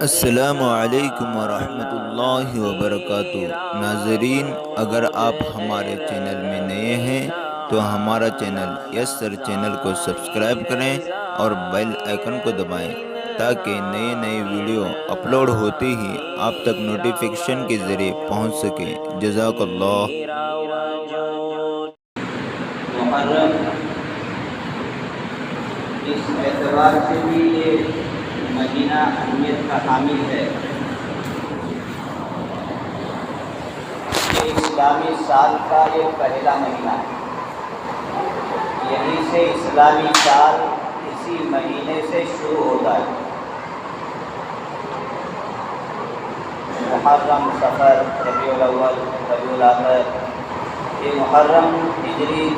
السلام علیکم ورحمۃ اللہ وبرکاتہ۔ ناظرین، اگر آپ ہمارے چینل میں نئے ہیں تو ہمارا چینل یس سر چینل کو سبسکرائب کریں اور بیل آئیکن کو دبائیں تاکہ نئے نئے ویڈیو اپلوڈ ہوتے ہی آپ تک نوٹیفیکیشن کے ذریعے پہنچ سکیں۔ جزاک اللہ۔ محرم اس اعتبار سے بھی یہ مہینہ اہمیت کا حامل ہے کہ اسلامی سال کا یہ پہلا مہینہ ہے۔ یہیں سے اسلامی سال اسی مہینے سے شروع ہوتا ہے۔ محرم، صفر، ربیع الاول، ربیع الاخر، یہ محرم ہجری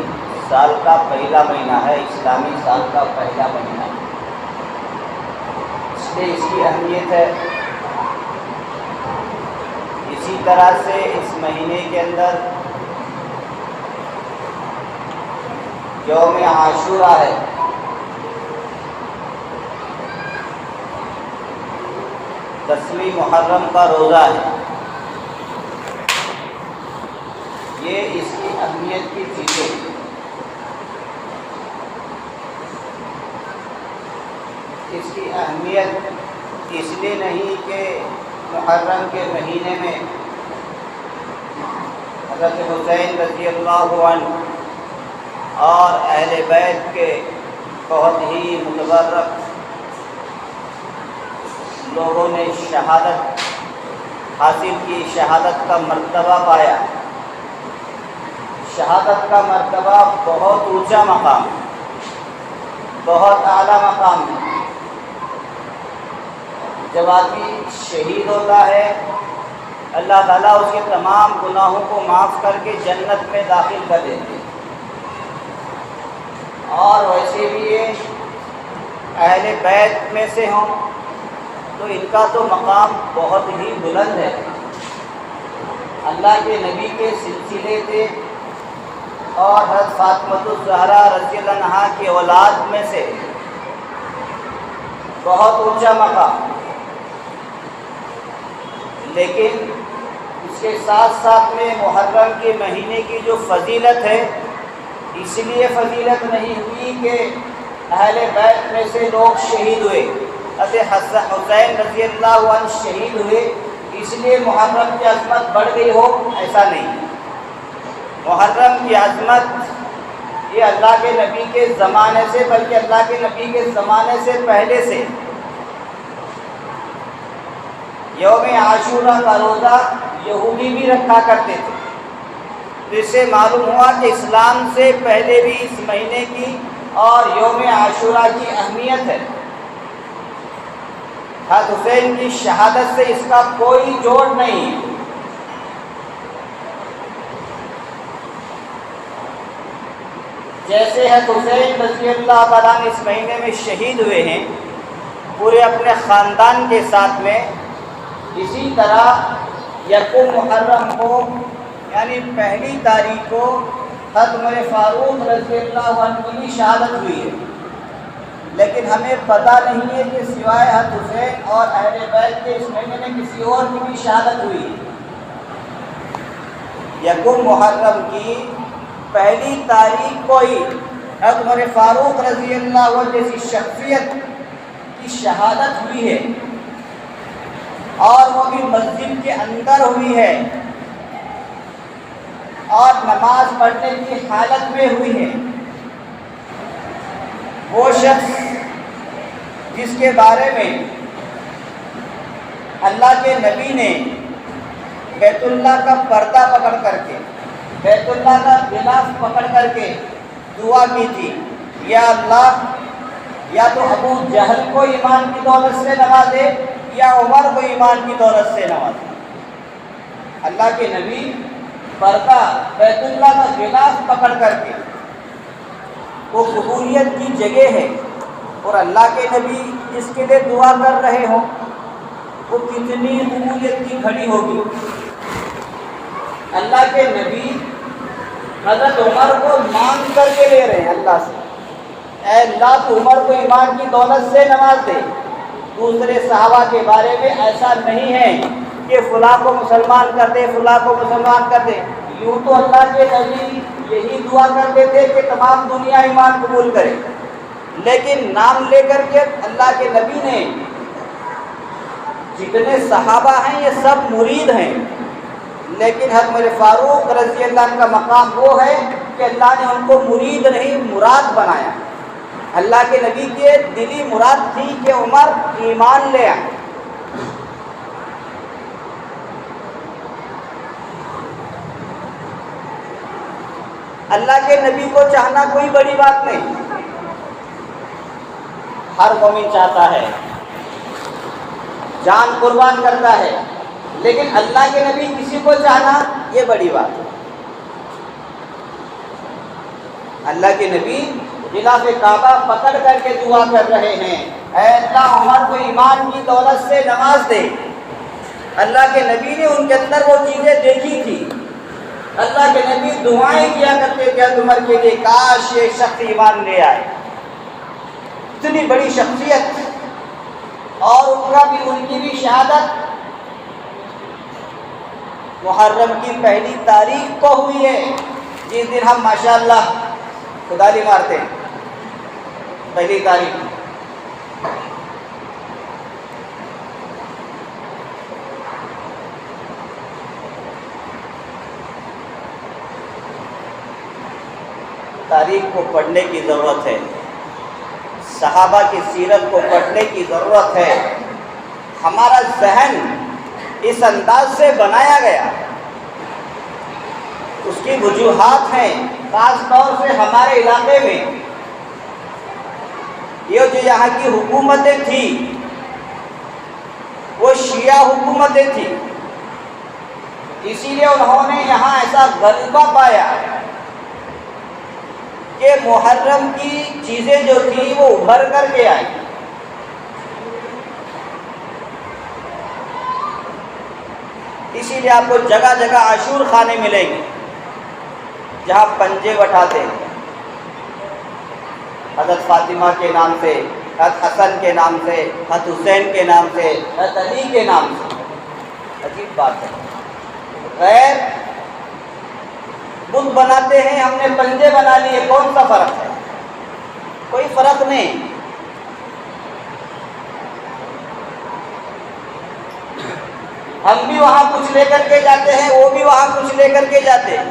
سال کا پہلا مہینہ ہے، اسلامی سال کا پہلا مہینہ ہے، اس لیے اس کی اہمیت ہے۔ اسی طرح سے اس مہینے کے اندر یوم عاشورہ ہے۔ دسویں محرم کا روزہ ہے۔ یہ اس کی اہمیت کی چیزیں ہیں۔ اس کی اہمیت اس لیے نہیں کہ محرم کے مہینے میں حضرت حسین رضی اللہ عنہ اور اہل بیت کے بہت ہی متبرک لوگوں نے شہادت حاصل کی، شہادت کا مرتبہ پایا۔ شہادت کا مرتبہ بہت اونچا مقام ہے، بہت اعلیٰ مقام ہے۔ جب آدمی شہید ہوتا ہے، اللہ تعالیٰ اس کے تمام گناہوں کو معاف کر کے جنت میں داخل کر دیتے ہیں، اور ویسے بھی یہ اہل بیت میں سے ہوں تو ان کا تو مقام بہت ہی بلند ہے۔ اللہ کے نبی کے سلسلے تھے اور حضرت فاطمہ الزہرا رضی اللہ عنہا کی اولاد میں سے بہت اونچا مقام۔ لیکن اس کے ساتھ ساتھ میں محرم کے مہینے کی جو فضیلت ہے، اس لیے فضیلت نہیں ہوئی کہ اہل بیت میں سے لوگ شہید ہوئے، حضرت حسین رضی اللہ عنہ شہید ہوئے اس لیے محرم کی عظمت بڑھ گئی ہو، ایسا نہیں۔ محرم کی عظمت یہ اللہ کے نبی کے زمانے سے، بلکہ اللہ کے نبی کے زمانے سے پہلے سے یوم عاشورہ کا روزہ یہودی بھی رکھا کرتے تھے۔ تو اس سے معلوم ہوا کہ اسلام سے پہلے بھی اس مہینے کی اور یوم عاشورہ کی اہمیت ہے۔ حضرت حسین کی شہادت سے اس کا کوئی جوڑ نہیں ہے۔ جیسے حضرت حسین رضی اللہ تعالیٰ عنہ اس مہینے میں شہید ہوئے ہیں پورے اپنے خاندان کے ساتھ میں، اسی طرح یکم محرم کو یعنی پہلی تاریخ کو حضرت عمر فاروق رضی اللہ عنہ کی بھی شہادت ہوئی ہے۔ لیکن ہمیں پتہ نہیں ہے کہ سوائے حضرت حسین اور اہل بیت کے اس مہینے میں کسی اور کی بھی شہادت ہوئی ہے۔ یکم محرم کی پہلی تاریخ کو ہی حضرت عمر فاروق رضی اللہ عنہ جیسی شخصیت کی شہادت ہوئی ہے، اور وہ بھی مسجد کے اندر ہوئی ہے اور نماز پڑھنے کی حالت میں ہوئی ہے۔ وہ شخص جس کے بارے میں اللہ کے نبی نے بیت اللہ کا پردہ پکڑ کر کے، بیت اللہ کا غلاف پکڑ کر کے دعا کی تھی، یا اللہ یا تو ابو جہل کو ایمان کی دولت سے نوازے یا عمر کو ایمان کی دولت سے نوازے۔ اللہ کے نبی پردہ بیت اللہ کا غلاف پکڑ کر کے، وہ قبولیت کی جگہ ہے، اور اللہ کے نبی جس کے لیے دعا کر رہے ہوں وہ کتنی قبولیت کی گھڑی ہوگی۔ اللہ کے نبی حضرت عمر کو مانگ کر کے لے رہے ہیں اللہ سے، اے اللہ تو عمر کو ایمان کی دولت سے نواز دے، دوسرے صحابہ کے بارے میں ایسا نہیں ہے کہ فلاں کو مسلمان کر دے، فلاں کو مسلمان کر دے۔ یوں تو اللہ کے نبی یہی دعا کرتے تھے کہ تمام دنیا ایمان قبول کرے، لیکن نام لے کر کے اللہ کے نبی نے جتنے صحابہ ہیں یہ سب مرید ہیں، لیکن حضرت عمر فاروق رضی اللہ عنہ کا مقام وہ ہے کہ اللہ نے ان کو مرید نہیں مراد بنایا۔ اللہ کے نبی کی دلی مراد تھی کہ عمر ایمان لے آئے۔ اللہ کے نبی کو چاہنا کوئی بڑی بات نہیں، ہر مومن چاہتا ہے، جان قربان کرتا ہے، لیکن اللہ کے نبی کسی کو چاہنا یہ بڑی بات ہے۔ اللہ کے نبی غلاف کعبہ پکڑ کر کے دعا کر رہے ہیں، اے اللہ عمر کو ایمان کی دولت سے نواز دے۔ اللہ کے نبی نے ان کے اندر وہ چیزیں دیکھی تھی۔ اللہ کے نبی دعائیں کیا کرتے تھے عمر کے لیے، کاش یہ شخص ایمان لے آئے۔ اتنی بڑی شخصیت، اور ان کی بھی شہادت محرم کی پہلی تاریخ کو ہوئی ہے، جس دن ہم ماشاءاللہ خدالی مارتے ہیں، پہلی تاریخ۔ تاریخ کو پڑھنے کی ضرورت ہے، صحابہ کی سیرت کو پڑھنے کی ضرورت ہے۔ ہمارا ذہن اس انداز سے بنایا گیا، اس کی وجوہات ہیں، خاص طور سے ہمارے علاقے میں یہ جو یہاں کی حکومتیں تھیں وہ شیعہ حکومتیں تھیں، اسی لیے انہوں نے یہاں ایسا غلبہ پایا کہ محرم کی چیزیں جو تھیں وہ ابھر کر کے آئی۔ اسی لیے آپ کو جگہ جگہ عاشور خانے ملیں گے جہاں پنجے بٹھاتے ہیں، حضرت فاطمہ کے نام سے، حضرت حسن کے نام سے، حضرت حسین کے نام سے، حضرت علی کے نام سے۔ عجیب بات ہے، غیر بت بناتے ہیں، ہم نے پنجے بنا لیے، کون سا فرق ہے؟ کوئی فرق نہیں۔ ہم بھی وہاں کچھ لے کر کے جاتے ہیں، وہ بھی وہاں کچھ لے کر کے جاتے ہیں۔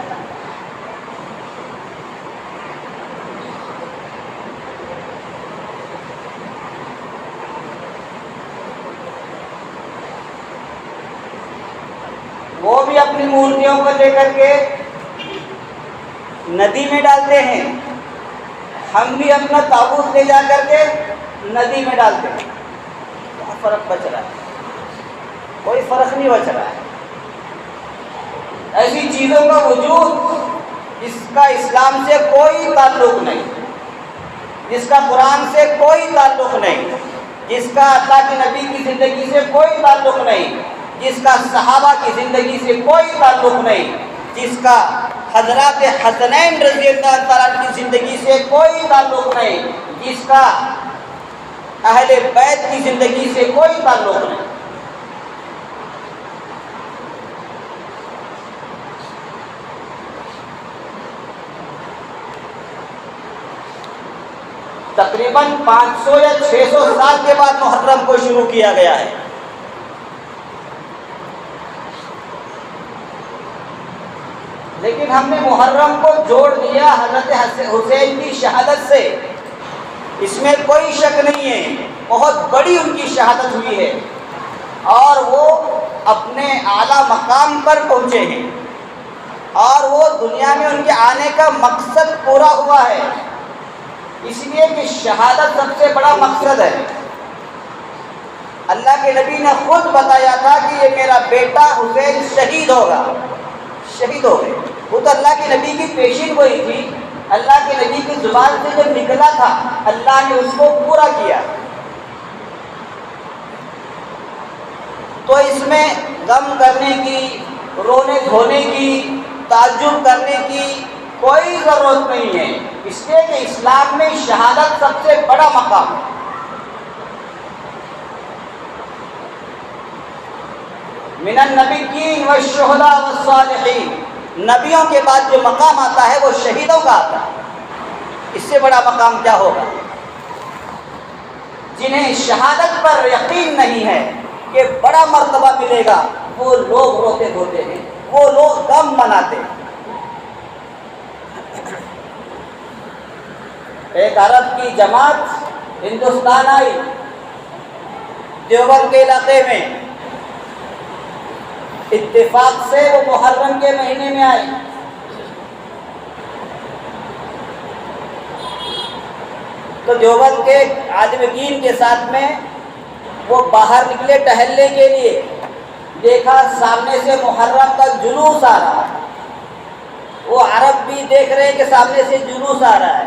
وہ بھی اپنی مورتیوں کو لے کر کے ندی میں ڈالتے ہیں، ہم بھی اپنا تابوت لے جا کر کے ندی میں ڈالتے ہیں۔ کیا فرق بچ رہا ہے؟ کوئی فرق نہیں بچ رہا ہے۔ ایسی چیزوں کا وجود جس کا اسلام سے کوئی تعلق نہیں، جس کا قرآن سے کوئی تعلق نہیں، جس کا اللہ کے نبی کی زندگی سے کوئی تعلق نہیں، جس کا صحابہ کی زندگی سے کوئی تعلق نہیں، جس کا حضرات حسنین رضی اللہ تعالیٰ کی زندگی سے کوئی تعلق نہیں، جس کا اہل بیت کی زندگی سے کوئی تعلق نہیں۔ تقریباً 500 یا 600 سال کے بعد محرم کو شروع کیا گیا ہے۔ لیکن ہم نے محرم کو جوڑ دیا حضرت حسین کی شہادت سے، اس میں کوئی شک نہیں ہے، بہت بڑی ان کی شہادت ہوئی ہے، اور وہ اپنے اعلیٰ مقام پر پہنچے ہیں، اور وہ دنیا میں ان کے آنے کا مقصد پورا ہوا ہے، اس لیے کہ شہادت سب سے بڑا مقصد ہے۔ اللہ کے نبی نے خود بتایا تھا کہ یہ میرا بیٹا حسین شہید ہوگا، شہید ہو گئے۔ وہ تو اللہ کے نبی کی پیشین گوئی تھی، اللہ کے نبی کی زبان سے جو نکلا تھا اللہ نے اس کو پورا کیا۔ تو اس میں غم کرنے کی، رونے دھونے کی، تعجب کرنے کی کوئی ضرورت نہیں ہے، اس لیے کہ اسلام میں شہادت سب سے بڑا مقام ہے۔ من النبیین والشہداء والصالحین، نبیوں کے بعد جو مقام آتا ہے وہ شہیدوں کا آتا ہے۔ اس سے بڑا مقام کیا ہوگا؟ جنہیں شہادت پر یقین نہیں ہے کہ بڑا مرتبہ ملے گا، وہ لوگ روتے دھوتے ہیں، وہ لوگ غم مناتے ہیں۔ ایک عرب کی جماعت ہندوستان آئی، دیوبند کے علاقے میں، اتفاق سے وہ محرم کے مہینے میں آئے۔ تو دیوبند کے عالمگین کے ساتھ میں وہ باہر نکلے ٹہلنے کے لیے، دیکھا سامنے سے محرم کا جلوس آ رہا ہے۔ وہ عرب بھی دیکھ رہے ہیں کہ سامنے سے جلوس آ رہا ہے،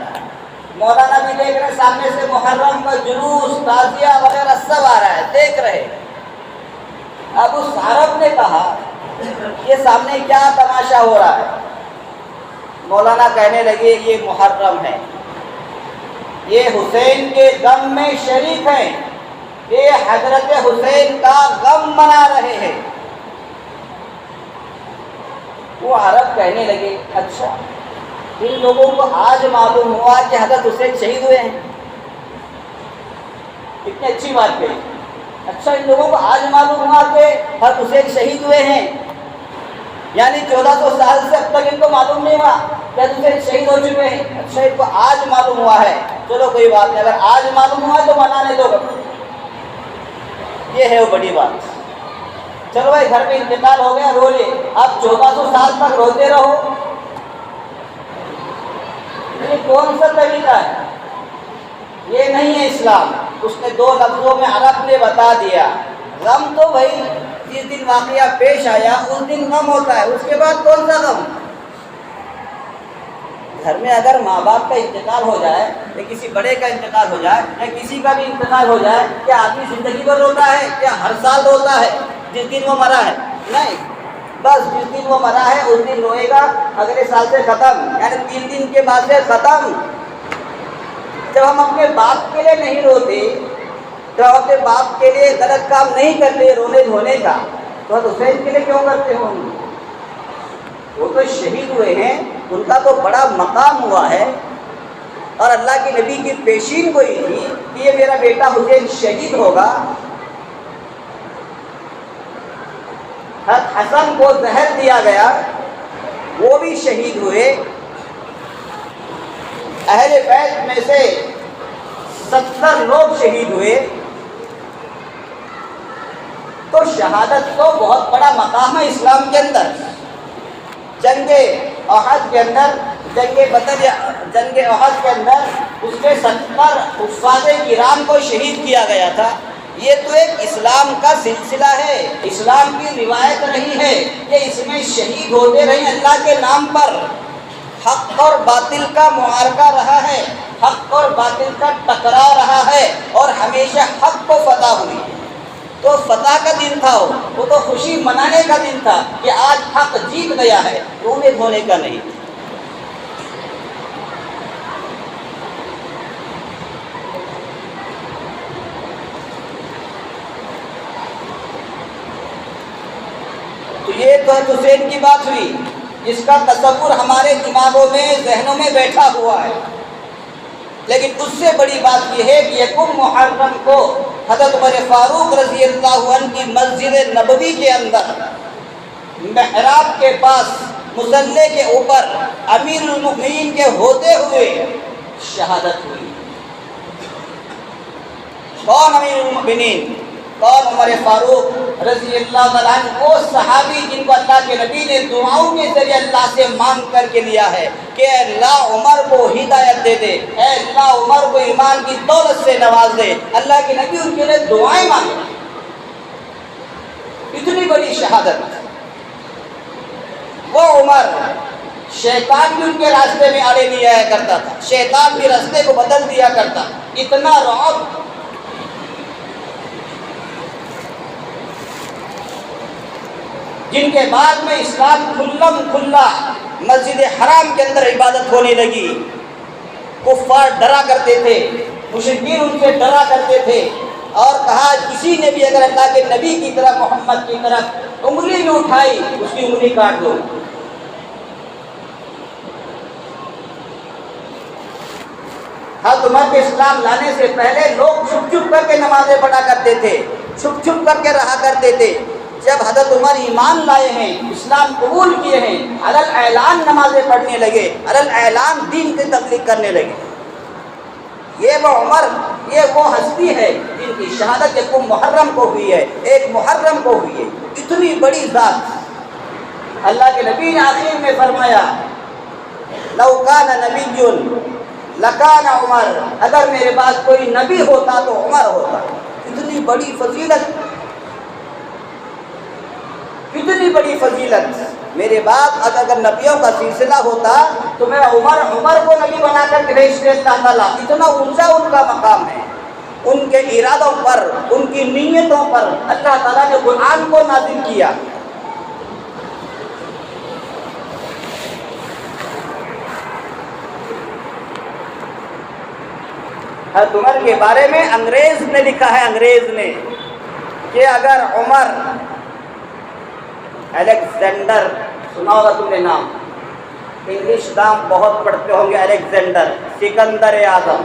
مولانا بھی دیکھ رہے ہیں سامنے سے محرم کا جلوس، تعزیہ وغیرہ سب آ رہا ہے، دیکھ رہے۔ اب اس عرب نے کہا یہ سامنے کیا تماشا ہو رہا ہے؟ مولانا کہنے لگے یہ محرم ہے، یہ حسین کے غم میں شریک ہیں، یہ حضرت حسین کا غم منا رہے ہیں۔ وہ عرب کہنے لگے اچھا ان لوگوں کو آج معلوم ہوا کہ حضرت حسین شہید ہوئے ہیں، کتنی اچھی بات کہی۔ اچھا ان لوگوں کو آج معلوم ہوا کہ حضرت حسین شہید ہوئے ہیں، یعنی 1400 سال سے اب تک ان کو معلوم نہیں ہوا کہ حضرت حسین شہید ہو چکے ہیں۔ اچھا ان کو آج معلوم ہوا ہے، چلو کوئی بات نہیں، اگر آج معلوم ہوا تو منانے دو۔ یہ ہے وہ بڑی بات۔ چلو بھائی گھر میں انتقال ہو گیا، رو لے، اب 1400 سال تک روتے رہو، یہ کون سا طریقہ ہے؟ یہ نہیں ہے اسلام۔ اس نے 2 لفظوں میں عرب نے بتا دیا، غم تو بھائی جس دن واقعہ پیش آیا اس دن غم ہوتا ہے، اس کے بعد کون سا غم؟ گھر میں اگر ماں باپ کا انتقال ہو جائے یا کسی بڑے کا انتقال ہو جائے یا کسی کا بھی انتقال ہو جائے، کیا آدمی زندگی بھر روتا ہے؟ کیا ہر سال روتا ہے جس دن وہ مرا ہے؟ نہیں، بس جس دن وہ مرا ہے اس دن روئے گا، اگلے سال سے ختم، یعنی 3 دن کے بعد سے ختم۔ جب ہم اپنے باپ کے لیے نہیں روتے، جب ہم اپنے باپ کے لیے غلط کام نہیں کرتے رونے دھونے کا، تو حضرت حسین کے لیے کیوں کرتے ہوں؟ وہ تو شہید ہوئے ہیں، ان کا تو بڑا مقام ہوا ہے، اور اللہ کے نبی کی پیشین گوئی تھی کہ یہ میرا بیٹا حسین شہید ہوگا۔ حضرت حسن کو زہر دیا گیا، وہ بھی شہید ہوئے۔ اہل بیت میں سے 70 لوگ شہید ہوئے۔ تو شہادت تو بہت بڑا مقام ہے اسلام کے اندر۔ جنگ احد کے اندر، جنگ بدر یا جنگ احد کے اندر اس کے 70 حفاظ کرام کو شہید کیا گیا تھا۔ یہ تو ایک اسلام کا سلسلہ ہے، اسلام کی روایت رہی ہے کہ اس میں شہید ہوتے رہے اللہ کے نام پر۔ حق اور باطل کا معرکہ رہا ہے، حق اور باطل کا ٹکرا رہا ہے، اور ہمیشہ حق کو فتح ہوئی۔ تو فتح کا دن تھا، وہ تو خوشی منانے کا دن تھا کہ آج حق جیت گیا ہے، رونے دھونے کا نہیں۔ تو یہ تو حسین کی بات ہوئی جس کا تصور ہمارے دماغوں میں ذہنوں میں بیٹھا ہوا ہے، لیکن اس سے بڑی بات یہ ہے کہ 1 محرم کو حضرت عمر فاروق رضی اللہ عنہ کی مسجد نبوی کے اندر محراب کے پاس مصلی کے اوپر امیر المؤمنین کے ہوتے ہوئے شہادت ہوئی۔ کون امیر المؤمنین؟ کون؟ عمر فاروق رضی اللہ عنہ، وہ صحابی جن کو اللہ کے نبی نے دعاؤں کے ذریعے اللہ سے مانگ کر کے لیا ہے کہ اے اللہ عمر کو ہدایت دے دے، اے اللہ عمر کو ایمان کی دولت سے نواز دے۔ اللہ کے نبی ان کے لیے دعائیں مانگے، اتنی بڑی شہادت۔ وہ عمر، شیطان بھی ان کے راستے میں اڑے نہیں آیا کرتا تھا، شیطان بھی راستے کو بدل دیا کرتا، اتنا رعب۔ جن کے بعد میں اسلام کھلا مسجد حرام کے اندر عبادت ہونے لگی، کفار ڈرا کرتے تھے، مشرکین ان سے ڈرا کرتے تھے، اور کہا کسی نے بھی اگر اللہ کے نبی کی طرف، محمد کی طرف انگلی میں اٹھائی اس کی انگلی کاٹ دو۔ حضرت عمر کے اسلام لانے سے پہلے لوگ چھپ چھپ کر کے نمازیں پڑھا کرتے تھے، چھپ چھپ کر کے رہا کرتے تھے۔ جب حضرت عمر ایمان لائے ہیں، اسلام قبول کیے ہیں، علل اعلان نمازیں پڑھنے لگے، علل اعلان دین کی تبلیغ کرنے لگے۔ یہ وہ عمر، یہ وہ ہستی ہے جن کی شہادت ایک محرم کو ہوئی ہے، ایک محرم کو ہوئی ہے۔ اتنی بڑی ذات، اللہ کے نبی نے آخر میں فرمایا لو کان نبی لکان عمر، اگر میرے پاس کوئی نبی ہوتا تو عمر ہوتا۔ اتنی بڑی فضیلت، اتنی بڑی فضیلت۔ میرے بعد اگر نبیوں کا سلسلہ ہوتا تو میں عمر کو نبی بنا کر بھیج دیتا اللہ تعالیٰ۔ اتنا اونچا ان کا مقام ہے۔ ان کے ارادوں پر، ان کی نیتوں پر اللہ تعالیٰ نے قرآن کو نازل کیا۔ حضرت عمر کے بارے میں انگریز نے لکھا ہے، انگریز نے، کہ اگر عمر، الیگزینڈر سنا ہوگا تم نے نام، انگلش نام بہت پڑھتے ہوں گے، الیگزینڈر، سکندر اعظم،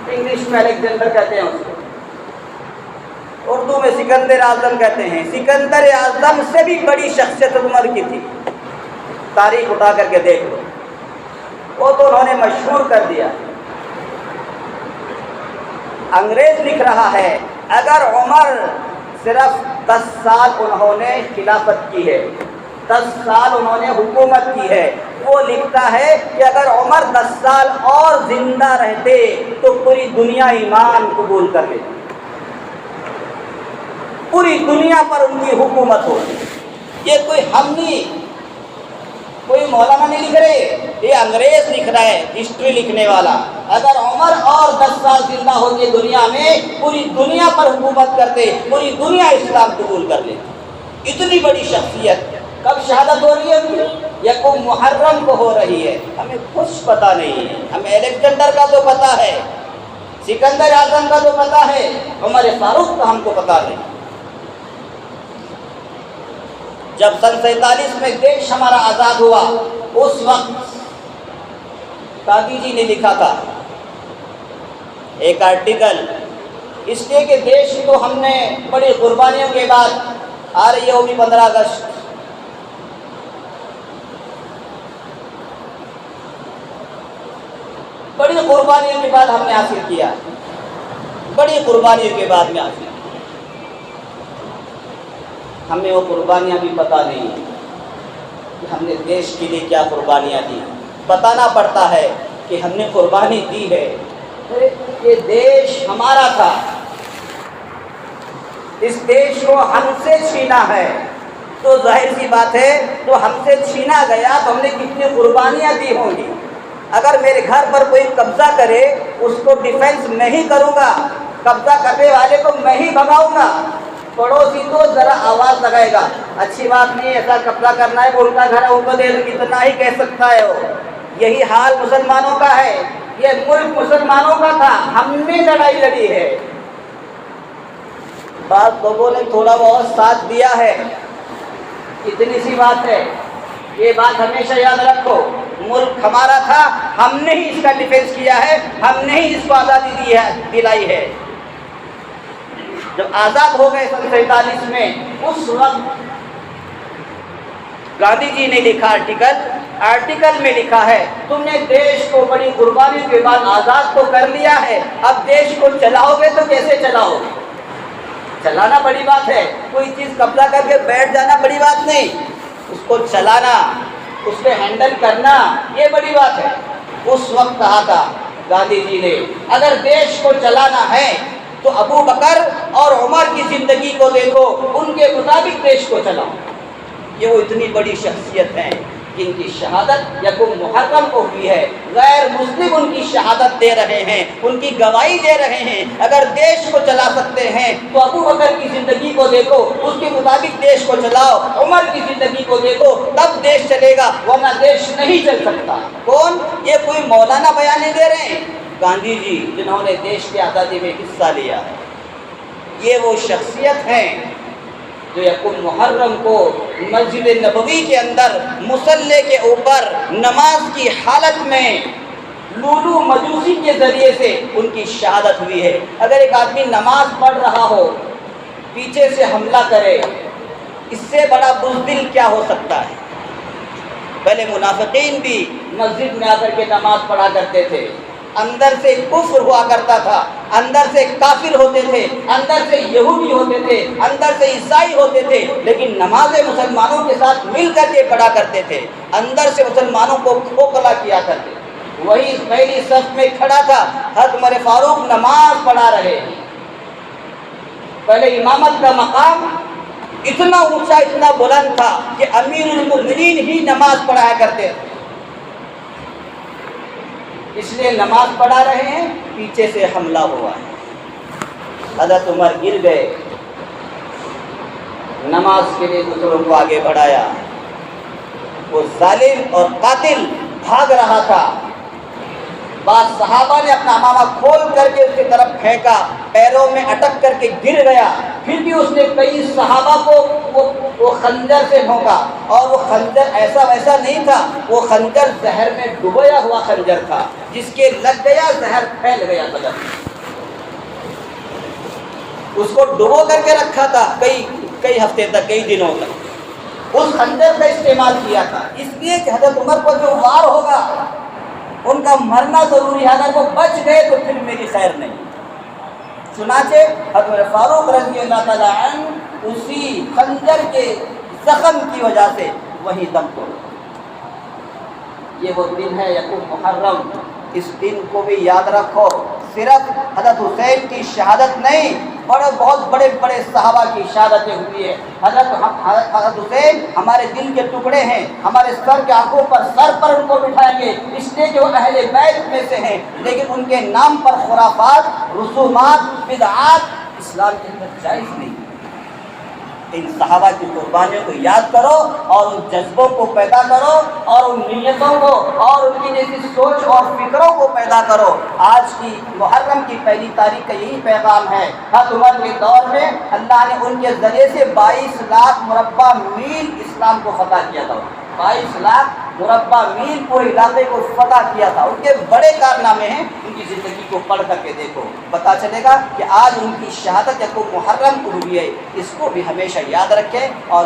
انگلش میں الیگزینڈر کہتے ہیں اس کو، اردو میں سکندر اعظم کہتے ہیں۔ سکندر اعظم سے بھی بڑی شخصیت عمر کی تھی، تاریخ اٹھا کر کے دیکھ لو، وہ تو انہوں نے مشہور کر دیا۔ انگریز لکھ رہا ہے اگر عمر صرف 10 سال انہوں نے خلافت کی ہے، 10 سال انہوں نے حکومت کی ہے، وہ لکھتا ہے کہ اگر عمر 10 سال اور زندہ رہتے تو پوری دنیا ایمان قبول کر لیتی، پوری دنیا پر ان کی حکومت ہوتی۔ یہ کوئی ہم نہیں، کوئی مولانا نہیں لکھ رہے، یہ انگریز لکھ رہا ہے، ہسٹری لکھنے والا۔ اگر عمر اور 10 سال زندہ ہوتے دنیا میں، پوری دنیا پر حکومت کرتے، پوری دنیا اسلام قبول کر لیتی۔ اتنی بڑی شخصیت۔ کب شہادت ہو رہی ہے؟ یکم محرم کو ہو رہی ہے، ہمیں کچھ پتہ نہیں ہے۔ ہمیں الیگزینڈر کا تو پتہ ہے، سکندر اعظم کا تو پتہ ہے، عمر فاروق کا ہم کو پتہ نہیں۔ جب سن 47 میں دیش ہمارا آزاد ہوا، اس وقت گاندھی جی نے لکھا تھا ایک آرٹیکل، اس لیے کہ دیش تو ہم نے بڑی قربانیوں کے بعد، آ رہی ہے وہ بھی 15 اگست، بڑی قربانیوں کے بعد ہم نے حاصل کیا، بڑی قربانیوں کے بعد میں حاصل کیا۔ ہمیں وہ قربانیاں بھی پتہ نہیں کہ ہم نے دیش کے لیے کیا قربانیاں دی۔ بتانا پڑتا ہے کہ ہم نے قربانی دی ہے، یہ دیش ہمارا تھا، اس دیش کو ہم سے چھینا ہے، تو ظاہر سی بات ہے تو ہم سے چھینا گیا تو ہم نے کتنی قربانیاں دی ہوں گی۔ اگر میرے گھر پر کوئی قبضہ کرے، اس کو ڈیفینس میں ہی کروں گا، قبضہ کرنے والے کو میں ہی بھگاؤں گا، پڑوسی تو ذرا آواز لگائے گا، اچھی بات نہیں، ایسا قبضہ کرنا ہے، ان کا گھر ہے ان کو دے دو، کتنا ہی کہہ سکتا ہے وہ۔ یہی حال مسلمانوں کا ہے، یہ ملک مسلمانوں کا تھا، ہم نے لڑائی لڑی ہے۔ بعض لوگوں نے تھوڑا بہت ساتھ دیا ہے، اتنی سی بات ہے، یہ بات ہمیشہ یاد رکھو، ملک ہمارا تھا، ہم نے ہی اس کا ڈیفینس کیا ہے، ہم نے ہی اس کو آزادی دلائی ہے۔ جب آزاد ہو گئے سن 47 میں، اس وقت گاندھی جی نے لکھا آرٹیکل میں لکھا ہے تم نے دیش کو بڑی قربانی کے بعد آزاد تو کر لیا ہے، اب دیش کو چلاؤ گے تو کیسے چلاؤ گے؟ چلانا بڑی بات ہے، کوئی چیز قبضہ کر کے بیٹھ جانا بڑی بات نہیں، اس کو چلانا، اس پہ ہینڈل کرنا، یہ بڑی بات ہے۔ اس وقت کہا تھا گاندھی جی نے اگر دیش کو چلانا ہے تو ابو بکر اور عمر کی زندگی کو دیکھو، ان کے مطابق دیش کو چلاؤ۔ یہ وہ اتنی بڑی شخصیت ہیں جن کی شہادت یکم محرم کو ہوئی ہے، غیر مسلم ان کی شہادت دے رہے ہیں، ان کی گواہی دے رہے ہیں۔ اگر دیش کو چلا سکتے ہیں تو ابو بکر کی زندگی کو دیکھو، اس کے مطابق دیش کو چلاؤ، عمر کی زندگی کو دیکھو، تب دیش چلے گا، ورنہ دیش نہیں چل سکتا۔ کون؟ یہ کوئی مولانا بیان دے رہے ہیں، گاندھی جی جنہوں نے دیش کی آزادی میں حصہ لیا ہے۔ یہ وہ شخصیت ہیں جو یکم محرم کو مسجد نبوی کے اندر مصلی کے اوپر نماز کی حالت میں لولو مجوسی کے ذریعے سے ان کی شہادت ہوئی ہے۔ اگر ایک آدمی نماز پڑھ رہا ہو، پیچھے سے حملہ کرے، اس سے بڑا بزدل کیا ہو سکتا ہے؟ پہلے منافقین بھی مسجد میں آ کر کے نماز پڑھا کرتے تھے، اندر سے کفر ہوا کرتا تھا، اندر سے کافر ہوتے تھے، اندر سے یہودی ہوتے تھے، اندر سے عیسائی ہوتے تھے، لیکن نمازیں مسلمانوں کے ساتھ مل کر کے پڑھا کرتے تھے، اندر سے مسلمانوں کو کھوکھلا کیا کرتے تھے۔ وہی پہلی صف میں کھڑا تھا، حضرت عمر فاروق نماز پڑھا رہے ہیں۔ پہلے امامت کا مقام اتنا اونچا، اتنا بلند تھا کہ امیر المؤمنین ہی نماز پڑھایا کرتے تھے۔ اس لیے نماز پڑھا رہے ہیں، پیچھے سے حملہ ہوا ہے، حضرت عمر گر گئے، نماز کے لیے دوسروں کو آگے بڑھایا۔ وہ ظالم اور قاتل بھاگ رہا تھا، بعض صحابہ نے اپنا امامہ کھول کر کے اس کی طرف پھینکا، پیروں میں اٹک کر کے گر گیا، پھر بھی اس نے کئی صحابہ کو وہ خنجر سے بھونکا، اور وہ خنجر ایسا ویسا نہیں تھا، وہ خنجر زہر میں ڈبویا ہوا خنجر تھا، جس کے لگ گیا زہر پھیل گیا بدن میں۔ اس کو ڈبو کر کے رکھا تھا کئی ہفتے تک، کئی دنوں تک اس خنجر کا استعمال کیا تھا، اس لیے کہ حضرت عمر پر جو وار ہوگا ان کا مرنا ضروری ہے، اگر وہ بچ گئے تو پھر میری خیر نہیں۔ چنانچہ حضرت عمر فاروق رضی اللہ تعالیٰ عنہ اسی خنجر کے زخم کی وجہ سے وہی دم توڑ۔ یہ وہ دن ہے یکم محرم، اس دن کو بھی یاد رکھو۔ صرف حضرت حسین کی شہادت نہیں، بہت بڑے بڑے صحابہ کی شہادتیں ہوئی ہیں۔ حضرت حسین ہمارے دل کے ٹکڑے ہیں، ہمارے سر کے آنکھوں پر سر پر ان کو بٹھائیں گے، اس لیے کہ وہ اہل بیت میں سے ہیں، لیکن ان کے نام پر خرافات، رسومات، بدعات اسلام کے اندر جائز نہیں۔ ان صحابہ کی قربانیوں کو یاد کرو اور ان جذبوں کو پیدا کرو اور ان نیتوں کو اور ان کی جیسی سوچ اور فکروں کو پیدا کرو۔ آج کی محرم کی پہلی تاریخ کا یہی پیغام ہے۔ حضرت عمر کے دور میں اللہ نے ان کے ذریعے سے 22 لاکھ مربع میل اسلام کو فتح کیا تھا۔ 22 لاکھ مربع میل پورے علاقے کو فتح کیا تھا۔ ان کے بڑے کارنامے ہیں، ان کی زندگی کو پڑھ کر کے دیکھو، پتہ چلے گا کہ آج ان کی شہادت یکم محرم کو ہوئی ہے۔ اس کو بھی ہمیشہ یاد رکھیں اور